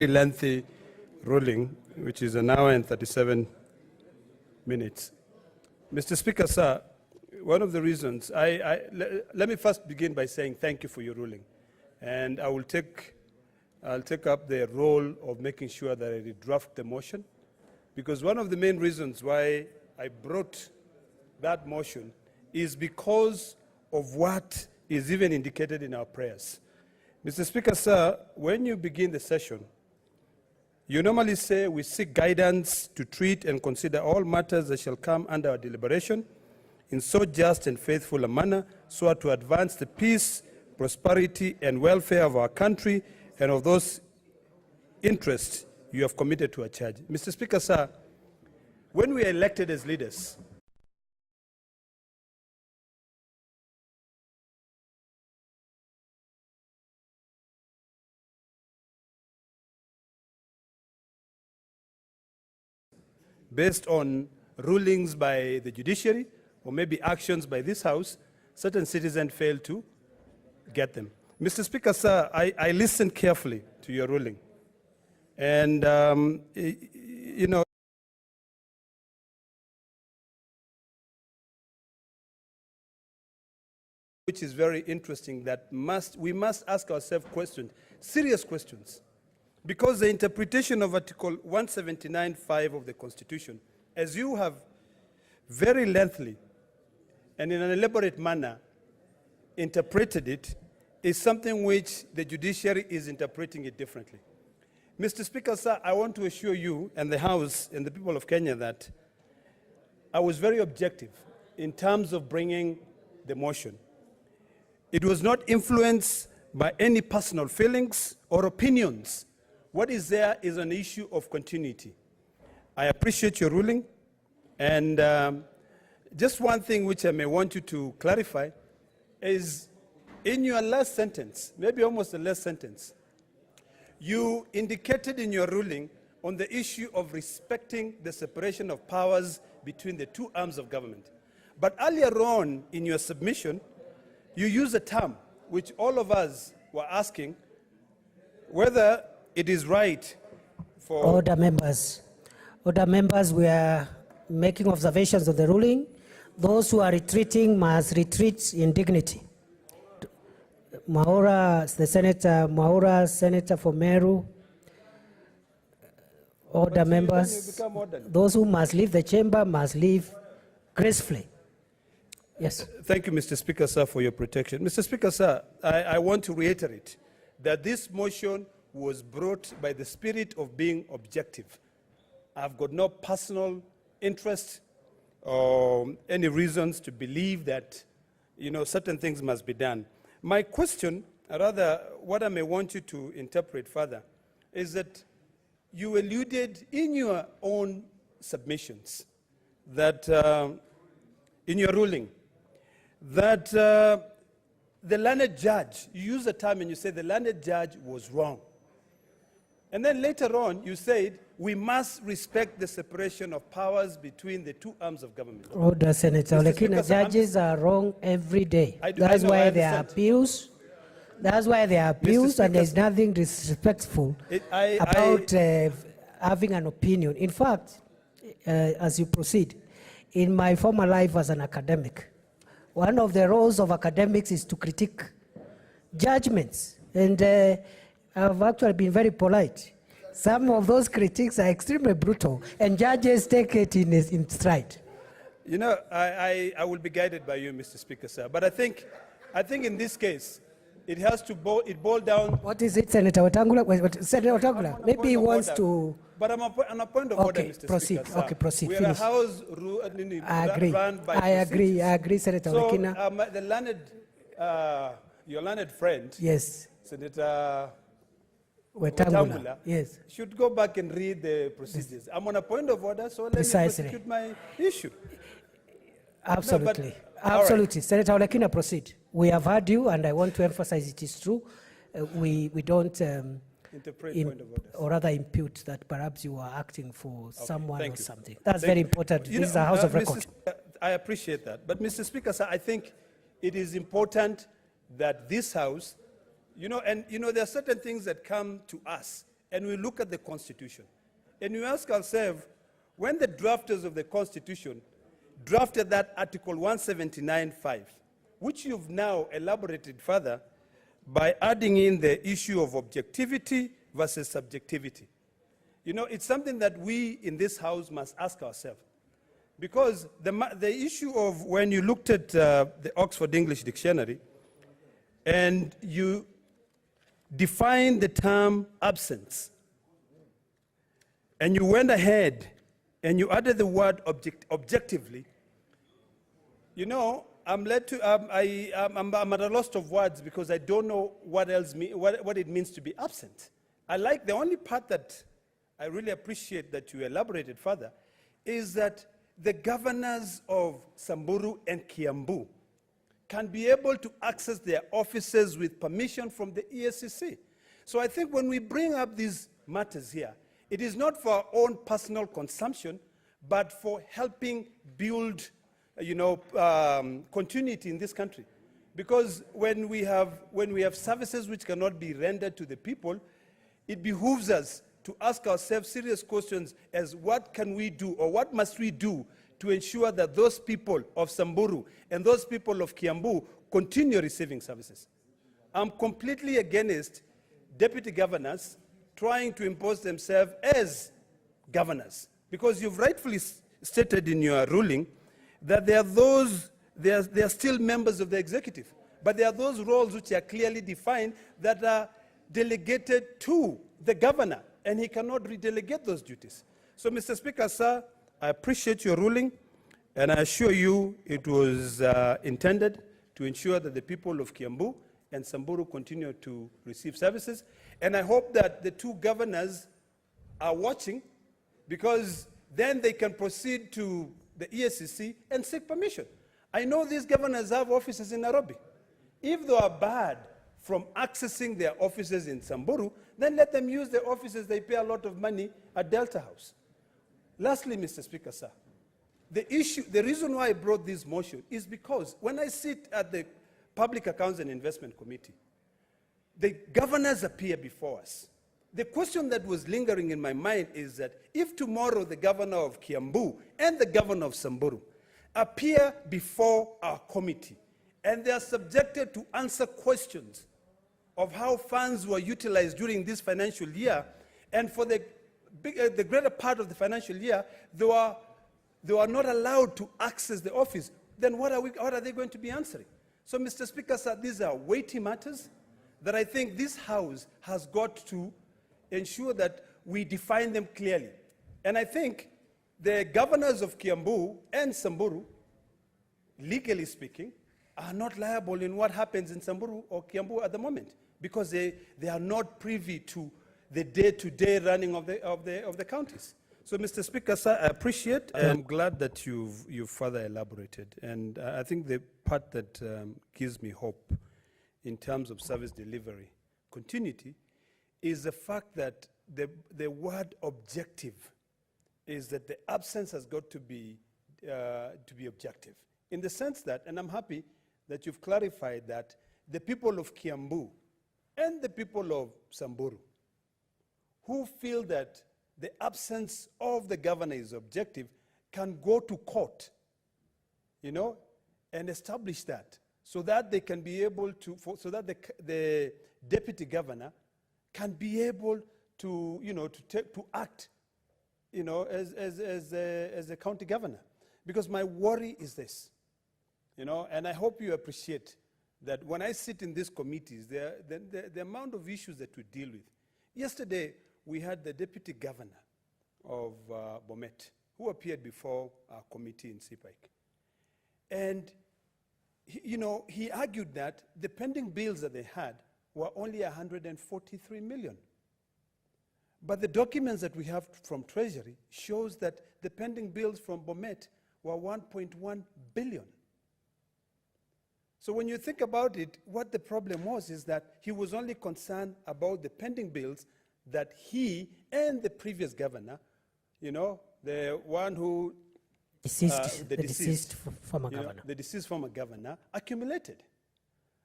lengthy ruling, which is an hour and 37 minutes. Mr. Speaker, sir, one of the reasons, let me first begin by saying thank you for your ruling. And I'll take up the role of making sure that I redraft the motion, because one of the main reasons why I brought that motion is because of what is even indicated in our prayers. Mr. Speaker, sir, when you begin the session, you normally say, we seek guidance to treat and consider all matters that shall come under our deliberation in so just and faithful a manner, so as to advance the peace, prosperity, and welfare of our country and of those interests you have committed to our charge. Mr. Speaker, sir, when we are elected as leaders, based on rulings by the judiciary or maybe actions by this House, certain citizens fail to get them. Mr. Speaker, sir, I listened carefully to your ruling. And, you know, which is very interesting, that we must ask ourselves questions, serious questions. Because the interpretation of Article 179(5) of the Constitution, as you have very lengthily and in an elaborate manner interpreted it, is something which the judiciary is interpreting it differently. Mr. Speaker, sir, I want to assure you and the House and the people of Kenya that I was very objective in terms of bringing the motion. It was not influenced by any personal feelings or opinions. What is there is an issue of continuity. I appreciate your ruling, and just one thing which I may want you to clarify is in your last sentence, maybe almost the last sentence, you indicated in your ruling on the issue of respecting the separation of powers between the two arms of government. But earlier on in your submission, you used a term which all of us were asking whether it is right for... Order, members. Order, members, we are making observations of the ruling. Those who are retreating must retreat in dignity. Mwaura, the Senator Mwaura, Senator for Meru. Order, members. Those who must leave the chamber must leave gracefully. Yes. Thank you, Mr. Speaker, sir, for your protection. Mr. Speaker, sir, I want to reiterate that this motion was brought by the spirit of being objective. I've got no personal interest or any reasons to believe that, you know, certain things must be done. My question, or rather what I may want you to interpret further, is that you alluded in your own submissions that, in your ruling, that the learned judge, you use a term and you say the learned judge was wrong. And then later on, you said, we must respect the separation of powers between the two arms of government. Order, Senator Olekina. Judges are wrong every day. That's why they are abused. That's why they are abused, and there's nothing disrespectful about having an opinion. In fact, as you proceed, in my former life as an academic, one of the roles of academics is to critique judgments. And I've actually been very polite. Some of those critiques are extremely brutal, and judges take it in stride. You know, I will be guided by you, Mr. Speaker, sir. But I think in this case, it has to boil down. What is it, Senator Wetangula? Senator Wetangula, maybe he wants to. But I'm on a point of order, Mr. Proceed. Speaker, sir. Okay, proceed. We are Finish. a house run by I agree, Senator Olekina. So the learned, your learned friend, yes, Senator Wetangula, yes, should go back and read the procedures. I'm on a point of order, so let me prosecute my issue. Absolutely. No, absolutely. Right. Senator Olekina, proceed. We have heard you, and I want to emphasize it is true. We don't interpret point of order, or rather impute that perhaps you are acting for someone or something. That's Thank very you. important. This is a house of record. I appreciate that. But Mr. Speaker, sir, I think it is important that this House, and there are certain things that come to us and we look at the Constitution, and we ask ourselves, when the drafters of the Constitution drafted that Article 179.5, which you've now elaborated further by adding in the issue of objectivity versus subjectivity. You know, it's something that we in this House must ask ourselves. Because the issue of when you looked at the Oxford English Dictionary and you define the term absence, and you went ahead and you added the word objectively, you know, I'm at a loss of words because I don't know what it means to be absent. I like the only part that I really appreciate that you elaborated further is that the governors of Samburu and Kiambu can be able to access their offices with permission from the EACC. So I think when we bring up these matters here, it is not for our own personal consumption, but for helping build, continuity in this country. Because when we have services which cannot be rendered to the people, it behooves us to ask ourselves serious questions as what can we do or what must we do to ensure that those people of Samburu and those people of Kiambu continue receiving services. I'm completely against deputy governors trying to impose themselves as governors, because you've rightfully stated in your ruling that they are still members of the executive, but there are those roles which are clearly defined that are delegated to the governor, and he cannot redelegate those duties. So, Mr. Speaker, sir, I appreciate your ruling, and I assure you it was intended to ensure that the people of Kiambu and Samburu continue to receive services. And I hope that the two governors are watching, because then they can proceed to the EACC and seek permission. I know these governors have offices in Nairobi. If they are barred from accessing their offices in Samburu, then let them use the offices they pay a lot of money at Delta House. Lastly, Mr. Speaker, sir, the reason why I brought this motion is because when I sit at the Public Accounts and Investment Committee, the governors appear before us. The question that was lingering in my mind is that if tomorrow the governor of Kiambu and the governor of Samburu appear before our committee and they are subjected to answer questions of how funds were utilized during this financial year, and for the greater part of the financial year, they were not allowed to access the office, then what are they going to be answering? So, Mr. Speaker, sir, these are weighty matters that I think this House has got to ensure that we define them clearly. And I think the governors of Kiambu and Samburu, legally speaking, are not liable in what happens in Samburu or Kiambu at the moment, because they are not privy to the day-to-day running of the counties. So, Mr. Speaker, sir, I appreciate. I'm glad that you've further elaborated, and I think the part that gives me hope in terms of service delivery continuity is the fact that the word objective is that the absence has got to be objective, in the sense that, and I'm happy that you've clarified that the people of Kiambu and the people of Samburu who feel that the absence of the governor is objective can go to court, and establish that, so that they can be able to, so that the deputy governor can be able to, to act, as a county governor. Because my worry is this, and I hope you appreciate that when I sit in these committees, the amount of issues that we deal with. Yesterday, we had the deputy governor of Bomet, who appeared before our committee in CPIC. And, he argued that the pending bills that they had were only 143 million. But the documents that we have from Treasury shows that the pending bills from Bomet were 1.1 billion. So when you think about it, what the problem was is that he was only concerned about the pending bills that he and the previous governor, the one who the deceased former governor. The deceased former governor accumulated.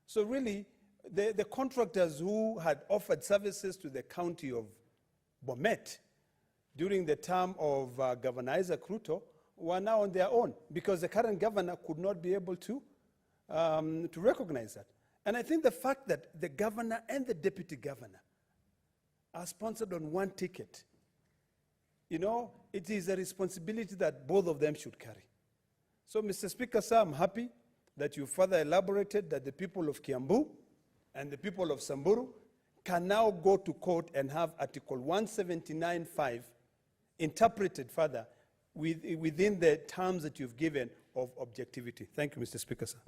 So really, the contractors who had offered services to the county of Bomet, during the term of Governor Isaac Ruto, were now on their own because the current governor could not be able to recognize that. And I think the fact that the governor and the deputy governor are sponsored on one ticket, you know, it is a responsibility that both of them should carry. So, Mr. Speaker, sir, I'm happy that you further elaborated that the people of Kiambu and the people of Samburu can now go to court and have Article 179.5 interpreted further within the terms that you've given of objectivity. Thank you, Mr. Speaker, sir.